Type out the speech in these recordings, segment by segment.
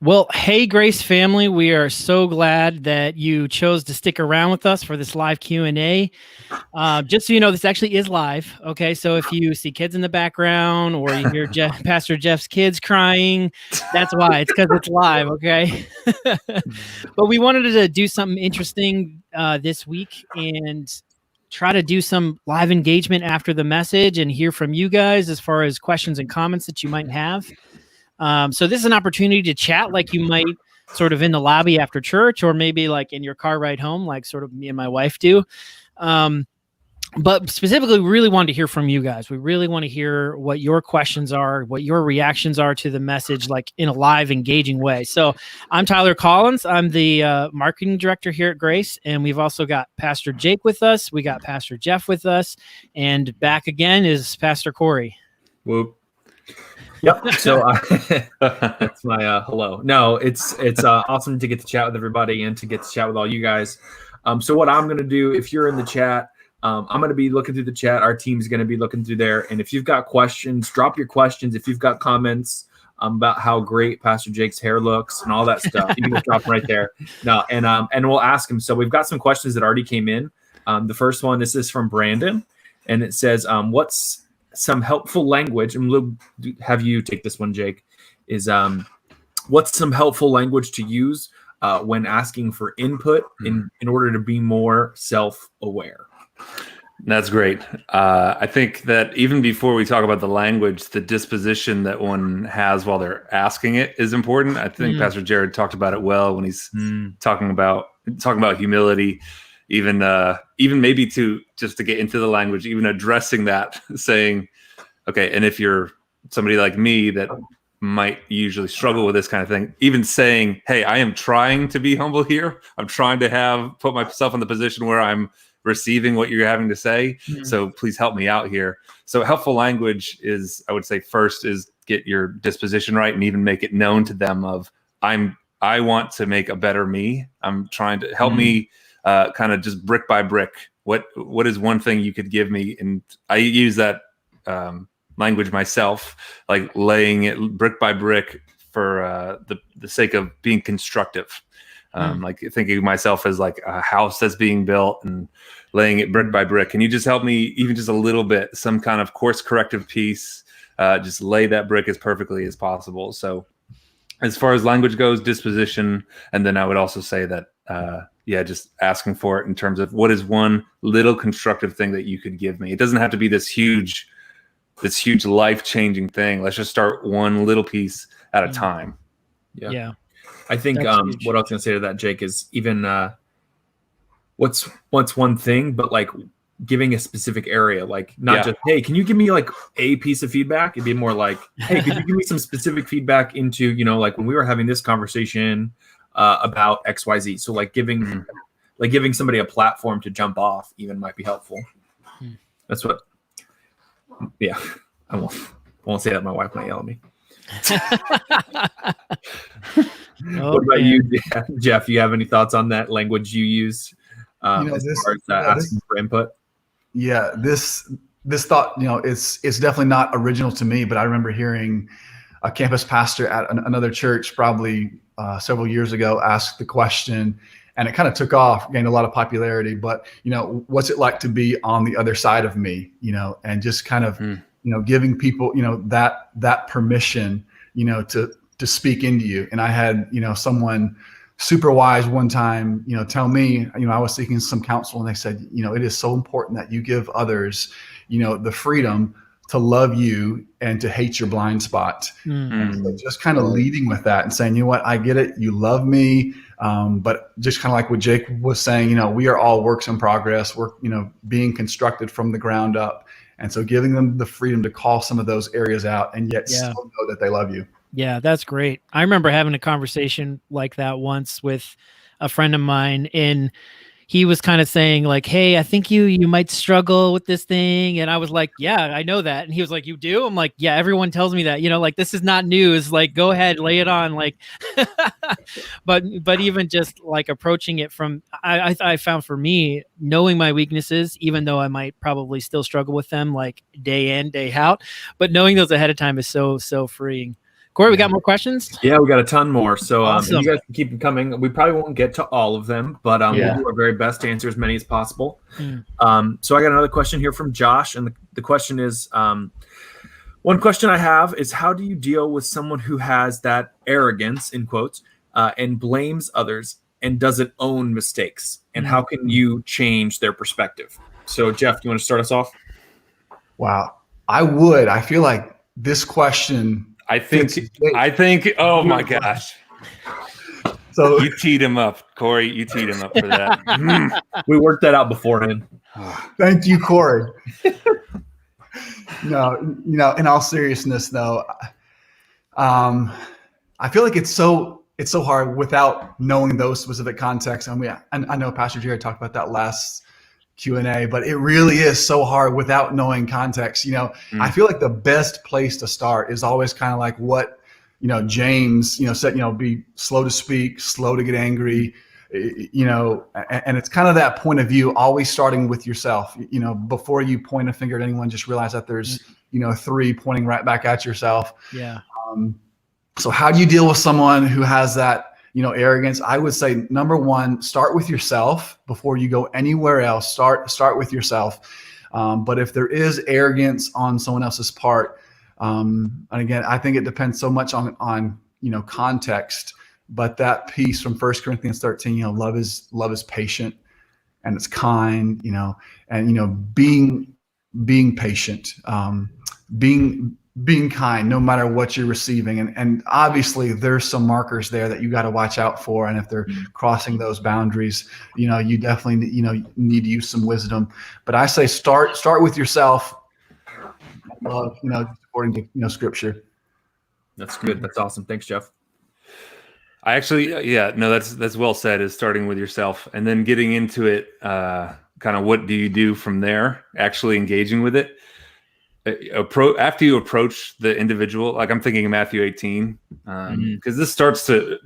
Well, hey, Grace family, we are so glad that you chose to stick around with us for this live Q&A. Just so you know, this actually is live. Okay, so if you see kids in the background or you hear Pastor Jeff's kids crying, that's why. It's because it's live. Okay, but we wanted to do something interesting this week and try to do some live engagement after the message and hear from you guys as far as questions and comments that you might have. So this is an opportunity to chat like you might sort of in the lobby after church, or maybe like in your car ride home, like sort of me and my wife do. But specifically, we really wanted to hear from you guys. We really want to hear what your questions are, what your reactions are to the message, like in a live, engaging way. So I'm Tyler Collins. I'm the marketing director here at Grace. And we've also got Pastor Jake with us. We got Pastor Jeff with us. And back again is Pastor Corey. Whoop. Yep. So that's my hello. No, it's awesome to get to chat with everybody and to get to chat with all you guys. So what I'm going to do, if you're in the chat, I'm going to be looking through the chat. Our team's going to be looking through there. And if you've got questions, drop your questions. If you've got comments about how great Pastor Jake's hair looks and all that stuff, you can just drop them right there. No, and we'll ask him. So we've got some questions that already came in. The first one, this is from Brandon, and it says, what's some helpful language, and we'll have you take this one, Jake, is what's some helpful language to use when asking for input in order to be more self-aware? That's great. I think that even before we talk about the language, the disposition that one has while they're asking it is important. I think Pastor Jared talked about it well when he's talking about humility. Even maybe to get into the language, even addressing that, saying, okay, and if you're somebody like me that might usually struggle with this kind of thing, even saying, hey, I am trying to be humble here. I'm trying to put myself in the position where I'm receiving what you're having to say. So please help me out here. So helpful language is, I would say, first is get your disposition right and even make it known to them of, I want to make a better me. I'm trying to help me kind of just brick by brick. What is one thing you could give me? And I use that language myself, like laying it brick by brick for the sake of being constructive. Like thinking of myself as like a house that's being built and laying it brick by brick. Can you just help me even just a little bit, some kind of course corrective piece, just lay that brick as perfectly as possible. So as far as language goes, disposition. And then I would also say that, just asking for it in terms of what is one little constructive thing that you could give me. It doesn't have to be this huge life-changing thing. Let's just start one little piece at a time. Yeah. I think what I was going to say to that, Jake, is even what's one thing, but like giving a specific area, like not just, hey, can you give me like a piece of feedback? It'd be more like, hey, could you give me some specific feedback into, like when we were having this conversation about XYZ. So like giving somebody a platform to jump off even might be helpful. That's what, I won't say that. My wife might yell at me. What about you, Jeff? You have any thoughts on that language you use as far as asking for input? Yeah, this thought, it's definitely not original to me, but I remember hearing a campus pastor at another church probably several years ago ask the question, and it kind of took off, gained a lot of popularity. But what's it like to be on the other side of me? And just kind of giving people that permission to speak into you. And I had someone super wise one time tell me, I was seeking some counsel, and they said, it is so important that you give others the freedom to love you and to hate your blind spot. And so just kind of leading with that and saying, you know what, I get it, you love me, but just kind of like what Jake was saying, we are all works in progress. We're being constructed from the ground up. And so giving them the freedom to call some of those areas out and yet still know that they love you. Yeah, that's great. I remember having a conversation like that once with a friend of mine, and he was kind of saying like, hey, I think you might struggle with this thing. And I was like, yeah, I know that. And he was like, you do? I'm like, yeah, everyone tells me that, like, this is not news. Like, go ahead, lay it on. Like, but even just like approaching it from, I found for me, knowing my weaknesses, even though I might probably still struggle with them like day in, day out, but knowing those ahead of time is so freeing. Corey, we got more questions? Yeah, we got a ton more. So Awesome. you guys can keep them coming. We probably won't get to all of them, but we'll do our very best to answer as many as possible. So I got another question here from Josh, and the question is, one question I have is, how do you deal with someone who has that arrogance, in quotes, and blames others and doesn't own mistakes? And how can you change their perspective? So Jeff, do you want to start us off? Wow. I would. I feel like this question. I think. Oh my gosh. So you teed him up, Corey. You teed him up for that. We worked that out beforehand. Thank you, Corey. No, in all seriousness, though, I feel like it's so hard without knowing those specific contexts. And I know Pastor Jared talked about that last Q&A, but it really is so hard without knowing context. I feel like the best place to start is always kind of like what, James, said, be slow to speak, slow to get angry, and it's kind of that point of view, always starting with yourself, before you point a finger at anyone, just realize that there's, 3 pointing right back at yourself. Yeah. So how do you deal with someone who has that, arrogance? I would say, number one, start with yourself before you go anywhere else. Start with yourself. But if there is arrogance on someone else's part, and again, I think it depends so much on context. But that piece from 1 Corinthians 13, love is patient and it's kind, and being patient, being kind, no matter what you're receiving. And obviously there's some markers there that you got to watch out for. And if they're crossing those boundaries, you definitely, need to use some wisdom. But I say, start with yourself, according to, scripture. That's good. That's awesome. Thanks, Jeff. I actually, that's well said, is starting with yourself and then getting into it. Kind of what do you do from there? Actually engaging with it. After you approach the individual, like I'm thinking of Matthew 18, because this starts to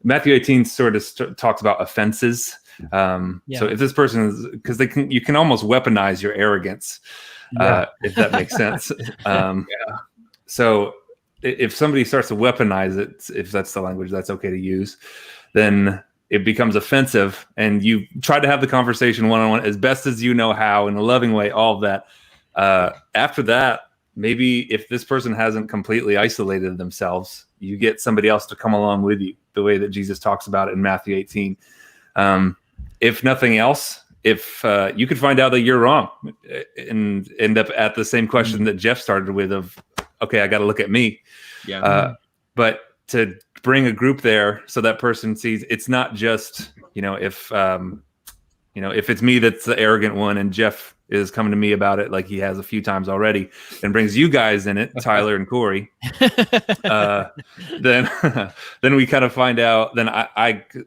Matthew 18 sort of talks about offenses. So if this person is, because you can almost weaponize your arrogance, if that makes sense. So if somebody starts to weaponize it, if that's the language that's okay to use, then it becomes offensive, and you try to have the conversation one-on-one as best as you know how, in a loving way, all of that. After that, maybe if this person hasn't completely isolated themselves, you get somebody else to come along with you, the way that Jesus talks about it in Matthew 18. If nothing else, if you could find out that you're wrong and end up at the same question that Jeff started with of, okay, I got to look at me. But to bring a group there so that person sees it's not just, if it's me that's the arrogant one and Jeff is coming to me about it like he has a few times already and brings you guys in it, Tyler and Corey, then we kind of find out, then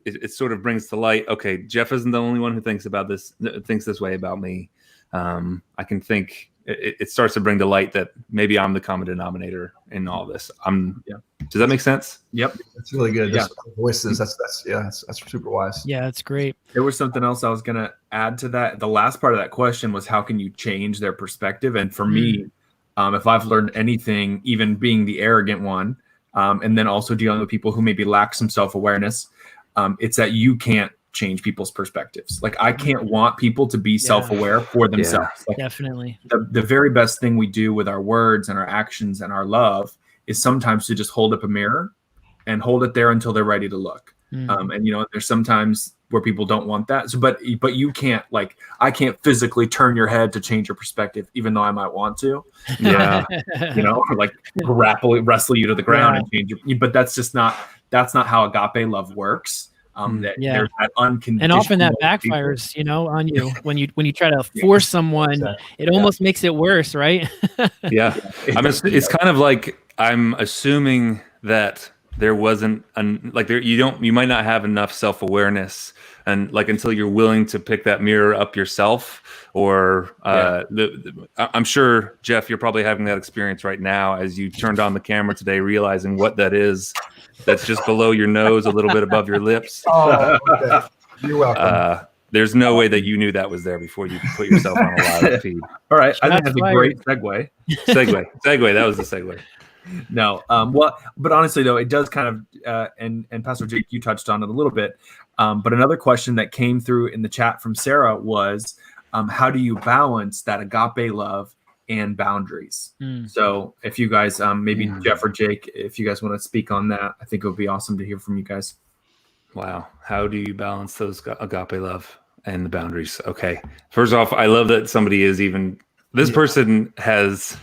it sort of brings to light, okay, Jeff isn't the only one who thinks this way about me. I can think it starts to bring to light that maybe I'm the common denominator in all this. Does that make sense? Yep. That's really good. Yeah. Voices. That's super wise. Yeah, that's great. There was something else I was going to add to that. The last part of that question was, how can you change their perspective? And for me, if I've learned anything, even being the arrogant one, and then also dealing with people who maybe lack some self-awareness, it's that you can't change people's perspectives. Like, I can't want people to be self-aware for themselves. Like, definitely. The very best thing we do with our words and our actions and our love is sometimes to just hold up a mirror and hold it there until they're ready to look. And there's sometimes where people don't want that. So, but you can't, like, I can't physically turn your head to change your perspective, even though I might want to. Or like wrestle you to the ground and change your. But that's not how agape love works. There's that unconditional, and often that backfires, on you when you try to force someone. It almost makes it worse, right? It's kind of like I'm assuming that there wasn't you might not have enough self-awareness, and like until you're willing to pick that mirror up yourself, or I'm sure, Jeff, you're probably having that experience right now as you turned on the camera today, realizing what that is. That's just below your nose, a little bit above your lips. Oh, okay. You're welcome. There's no way that you knew that was there before you put yourself on a live feed. All right. I think that's a great segue. Segue. That was the segue. No. Well, but honestly though, it does kind of, and Pastor Jake, you touched on it a little bit. But another question that came through in the chat from Sarah was, how do you balance that agape love and boundaries? So if you guys, maybe Jeff or Jake, if you guys want to speak on that, I think it would be awesome to hear from you guys. Wow. How do you balance those agape love and the boundaries? Okay. First off, I love that somebody is even, this person has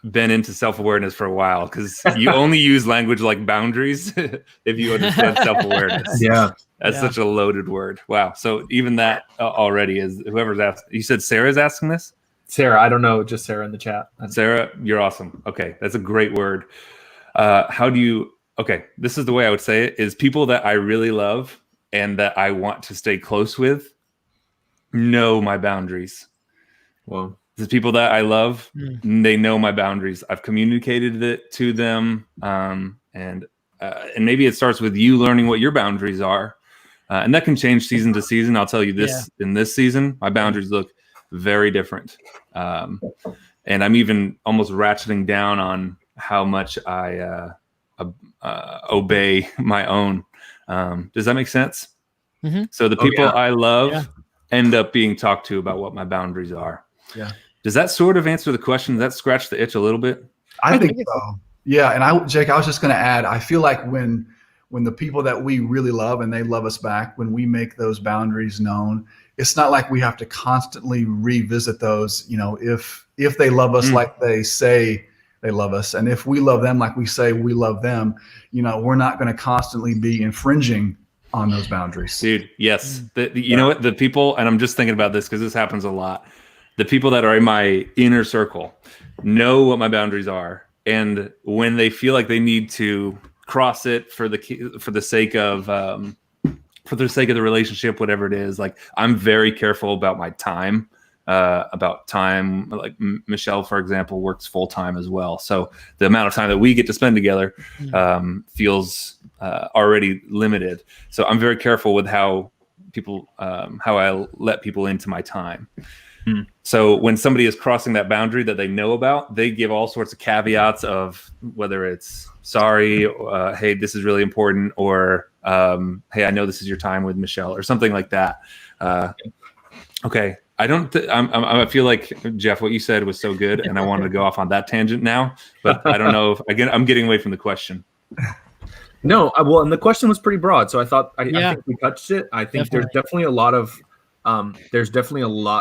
been into self-awareness for a while, because you only use language like boundaries if you understand self-awareness. Yeah. That's such a loaded word. Wow. So even that already is, whoever's asked, you said Sarah's asking this? Sarah, I don't know, just Sarah in the chat. Sarah, you're awesome. Okay. That's a great word. Okay, this is the way I would say it, is people that I really love and that I want to stay close with know my boundaries. Well, the people that I love, they know my boundaries. I've communicated it to them. And maybe it starts with you learning what your boundaries are. And that can change season to season. I'll tell you this, in this season, my boundaries look very different. And I'm even almost ratcheting down on how much I obey my own. Does that make sense? So the people I love end up being talked to about what my boundaries are. Yeah. Does that sort of answer the question? Does that scratch the itch a little bit? I think so. Yeah. And Jake, I was just going to add, I feel like when the people that we really love and they love us back, when we make those boundaries known, it's not like we have to constantly revisit those. You know, if they love us like they say they love us, and if we love them like we say we love them, you know, we're not going to constantly be infringing on those boundaries. Dude, yes. You know what? The people, and I'm just thinking about this because this happens a lot. The people that are in my inner circle know what my boundaries are. And when they feel like they need to cross it for the sake of the relationship, whatever it is, like, I'm very careful about my time. Like Michelle, for example, works full time as well. So the amount of time that we get to spend together feels already limited. So I'm very careful with how I let people into my time. So when somebody is crossing that boundary that they know about, they give all sorts of caveats of whether it's sorry, hey, this is really important, or hey, I know this is your time with Michelle, or something like that. Okay. I feel like, Jeff, what you said was so good, and I wanted to go off on that tangent now, but I don't know if I'm getting away from the question. No, well, and the question was pretty broad, so I think we touched it. I think there's definitely a lot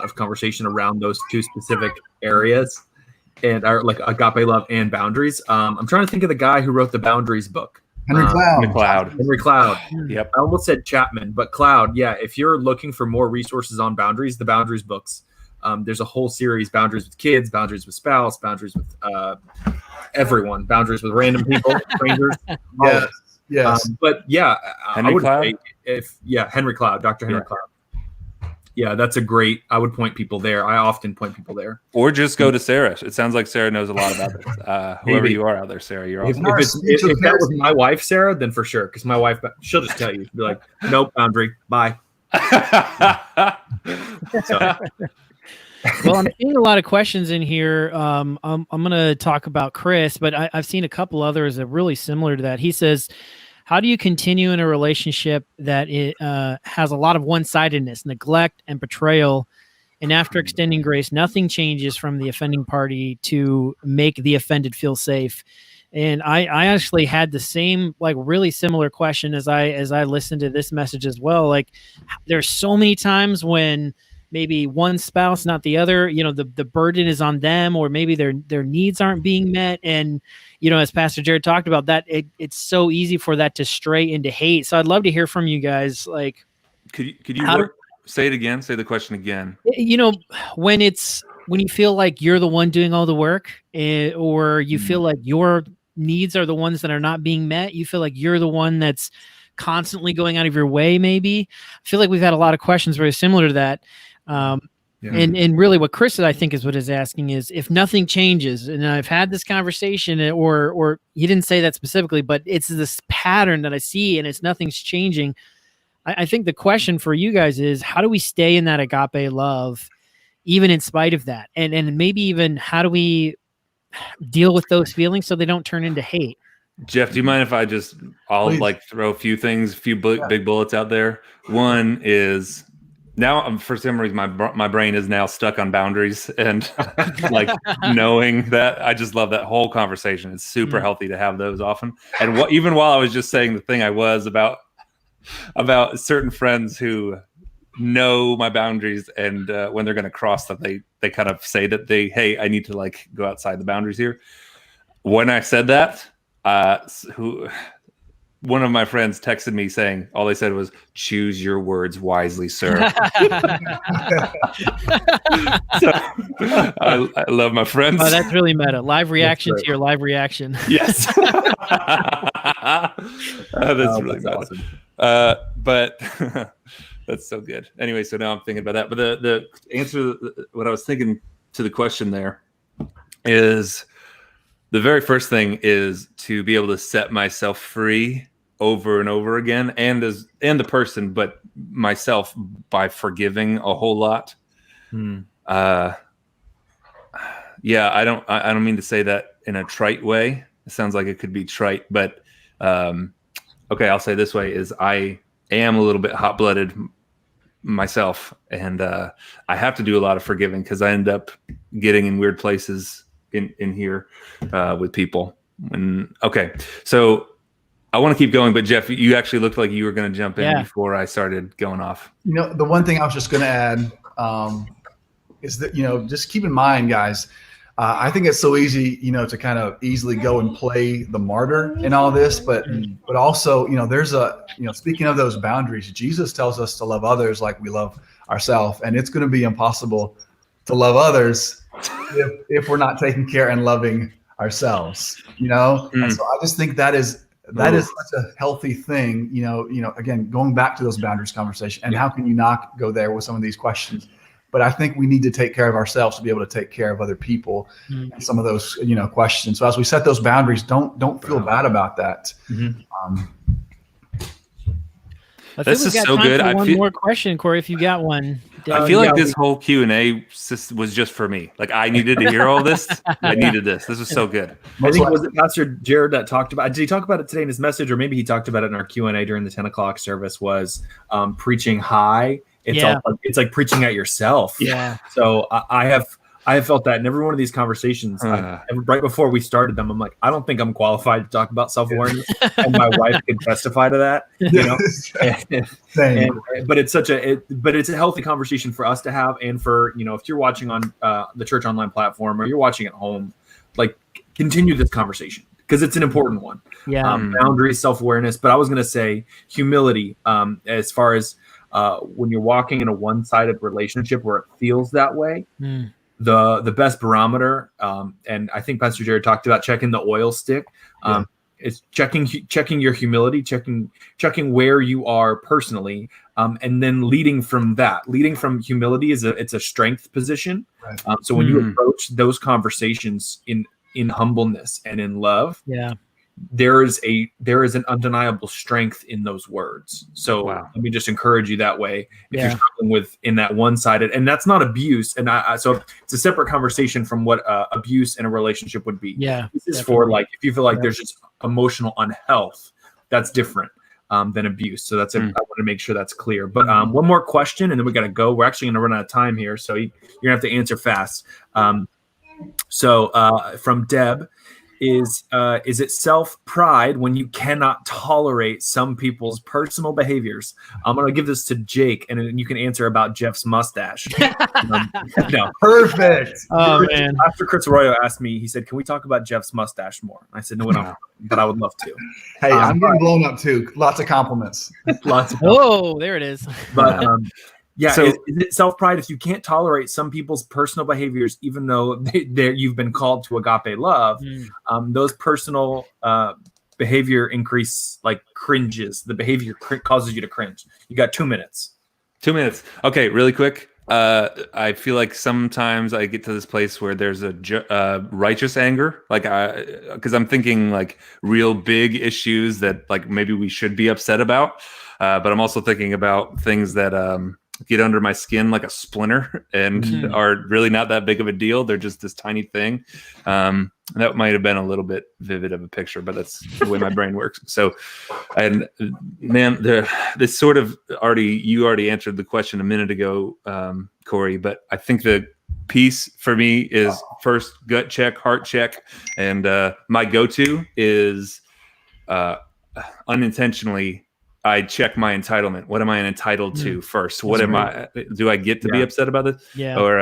of conversation around those two specific areas, and are like agape love and boundaries. I'm trying to think of the guy who wrote the Boundaries book. Henry Cloud. Henry Cloud. Yep. I almost said Chapman, but Cloud. Yeah. If you're looking for more resources on boundaries, the Boundaries books. There's a whole series: boundaries with kids, boundaries with spouse, boundaries with everyone, boundaries with random people, strangers. Yes. But yeah, Henry Cloud. Henry Cloud, Dr. Henry Cloud. Yeah, that's a great. I would point people there. I often point people there. Or just go to Sarah. It sounds like Sarah knows a lot about this. Whoever you are out there, Sarah, you're awesome. If that was my wife, Sarah, then for sure, because my wife, she'll just tell you, be like, nope, boundary, bye. Well, I'm seeing a lot of questions in here. I'm going to talk about Chris, but I've seen a couple others that are really similar to that. He says, how do you continue in a relationship that has a lot of one-sidedness, neglect, and betrayal, and after extending grace, nothing changes from the offending party to make the offended feel safe? And I actually had the same, like, really similar question as I listened to this message as well. Like, there's so many times when maybe one spouse, not the other, you know, the burden is on them, or maybe their needs aren't being met. And, you know, as Pastor Jared talked about, that it's so easy for that to stray into hate. So I'd love to hear from you guys. Like, could you say it again? Say the question again. You know, when you feel like you're the one doing all the work, or you feel like your needs are the ones that are not being met, you feel like you're the one that's constantly going out of your way. Maybe I feel like we've had a lot of questions very similar to that. And really what Chris, I think, is what is asking is, if nothing changes, and I've had this conversation, or he didn't say that specifically, but it's this pattern that I see and nothing's changing. I think the question for you guys is, how do we stay in that agape love, even in spite of that? And maybe even how do we deal with those feelings so they don't turn into hate. Jeff, do you mind if I'll Please. like throw a few things, big bullets out there? One is now for some reason my brain is now stuck on boundaries and like knowing that. I just love that whole conversation. It's super healthy to have those often. And even while I was just saying the thing I was about certain friends who know my boundaries, and when they're going to cross them, they kind of say that hey, I need to like go outside the boundaries here. When I said that, one of my friends texted me saying, all they said was, "Choose your words wisely, sir." So, I love my friends. Oh, that's really meta. Live reaction to your live reaction. Yes. That's really meta. Awesome. But that's so good. Anyway, so now I'm thinking about that. But the answer, what I was thinking to the question there is, the very first thing is to be able to set myself free over and over again, and the person, but myself, by forgiving a whole lot. Yeah, I don't mean to say that in a trite way. It sounds like it could be trite, but okay, I'll say this way: is I am a little bit hot-blooded myself, and I have to do a lot of forgiving because I end up getting in weird places in here with people. And okay, so I want to keep going, but Jeff, you actually looked like you were going to jump in before I started going off. The one thing I was just going to add is that, just keep in mind, guys, I think it's so easy, to kind of easily go and play the martyr in all this, but also, there's speaking of those boundaries, Jesus tells us to love others like we love ourselves, and it's going to be impossible to love others if we're not taking care and loving ourselves, And so I just think that is such a healthy thing, again, going back to those boundaries conversation, and how can you not go there with some of these questions? But I think we need to take care of ourselves to be able to take care of other people and some of those, questions. So as we set those boundaries, don't feel bad about that. This is so good. One more question, Corey, if you got one. I feel like this whole Q&A was just for me. Like, I needed to hear all this. I needed this. This was so good. I think was it Pastor Jared that talked about? Did he talk about it today in his message, or maybe he talked about it in our Q&A during the 10 o'clock service? Was preaching high. It's like preaching at yourself. Yeah. So I have felt that in every one of these conversations. Right before we started them, I'm like, I don't think I'm qualified to talk about self-awareness, and my wife can testify to that. But it's it's a healthy conversation for us to have, and for if you're watching on the church online platform, or you're watching at home, like, continue this conversation because it's an important one. Boundaries, self-awareness, but I was going to say humility. As far as when you're walking in a one-sided relationship where it feels that way. The best barometer, and I think Pastor Jared talked about checking the oil stick. It's checking your humility, checking where you are personally, and then leading from that. Leading from humility it's a strength position. Right. So when you approach those conversations in humbleness and in love, there is an undeniable strength in those words. So let me just encourage you that way. If you're struggling with in that one-sided, and that's not abuse, and so it's a separate conversation from what abuse in a relationship would be. This is for, like, if you feel like there's just emotional unhealth, that's different than abuse. So I want to make sure that's clear. But one more question, and then we got to go. We're actually going to run out of time here, so you're gonna have to answer fast. So from Deb. Is it self-pride when you cannot tolerate some people's personal behaviors? I'm going to give this to Jake, and then you can answer about Jeff's mustache. No. Perfect. Oh, man. After Chris Arroyo asked me, he said, "Can we talk about Jeff's mustache more?" I said, "No, but I would love to." Hey, I'm getting blown up too. Lots of compliments. Oh, there it is. But so is it self-pride if you can't tolerate some people's personal behaviors, even though you've been called to agape love? Those personal behavior increase, like, cringes. The behavior causes you to cringe. You got 2 minutes. 2 minutes. Okay, really quick. I feel like sometimes I get to this place where there's a righteous anger, like, because I'm thinking like real big issues that, like, maybe we should be upset about. But I'm also thinking about things that get under my skin like a splinter and are really not that big of a deal. They're just this tiny thing. That might have been a little bit vivid of a picture, but that's the way my brain works. So, and man, this sort of you already answered the question a minute ago, Corey, but I think the piece for me is first gut check, heart check. And my go-to is unintentionally, I check my entitlement. What am I entitled to first? What am I? Do I get to be upset about this? Yeah. Or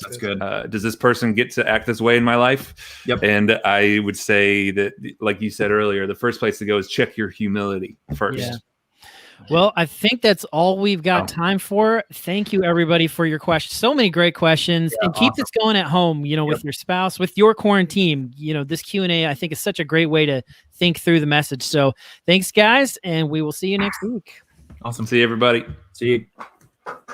That's good. does this person get to act this way in my life? Yep. And I would say that, like you said earlier, the first place to go is check your humility first. Yeah. Well, I think that's all we've got time for. Thank you, everybody, for your questions. So many great questions. And keep this going at home, with your spouse, with your QuaranTeam. This Q&A, I think, is such a great way to think through the message. So thanks, guys, and we will see you next week. Awesome. See you, everybody. See you.